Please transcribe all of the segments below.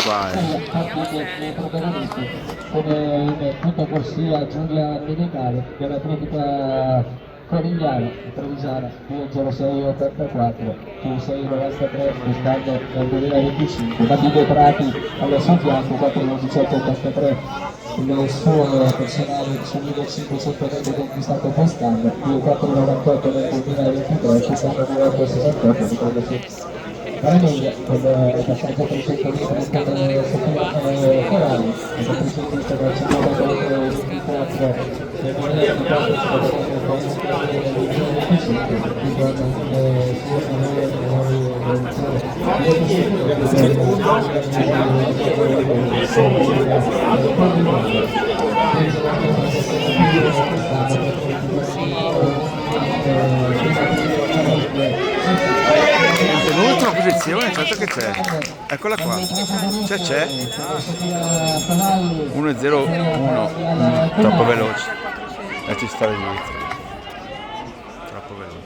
qua. Come in tutta corsia Giulia Medicale dell'Atletica Corigliano, Trevisana 20684, 693 quest'anno nel 2025, Davide Prati al suo fianco 41883, il suo personale su 1500 conquistato quest'anno, 498 nel 2023, quest'anno 268, ricordo che Caramiglia con la passata 300 metri Ferrari, la precedente del 54 del 2024 L'ultima posizione, certo che c'è. Eccola qua. C'è. 1-0-1. Troppo veloce. E ci sta l'inizio. Troppo veloce.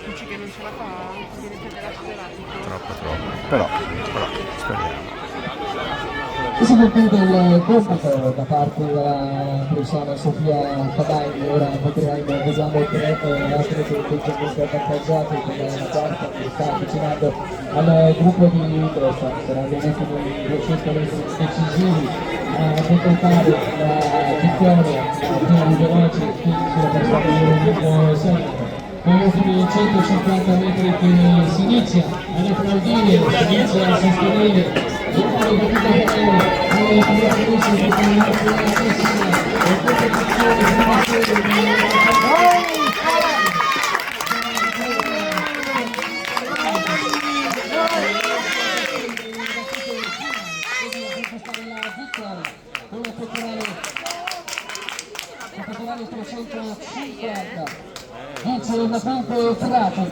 Dici che non ce la fa? Viene federato. Troppo. Però, speriamo. Si conclude il compito da parte della professionale Sofia Fadaini, ora vediamo tre altre leggermente avvantaggiate, come la quarta che sta avvicinando al gruppo di testa, saranno ultimi 200 metri decisivi a completare la vittoria più veloce qui sulla persona di Sergio. Con gli ultimi 150 metri che si inizia ad applaudire, si inizia a sostenere vince la Conte Prato,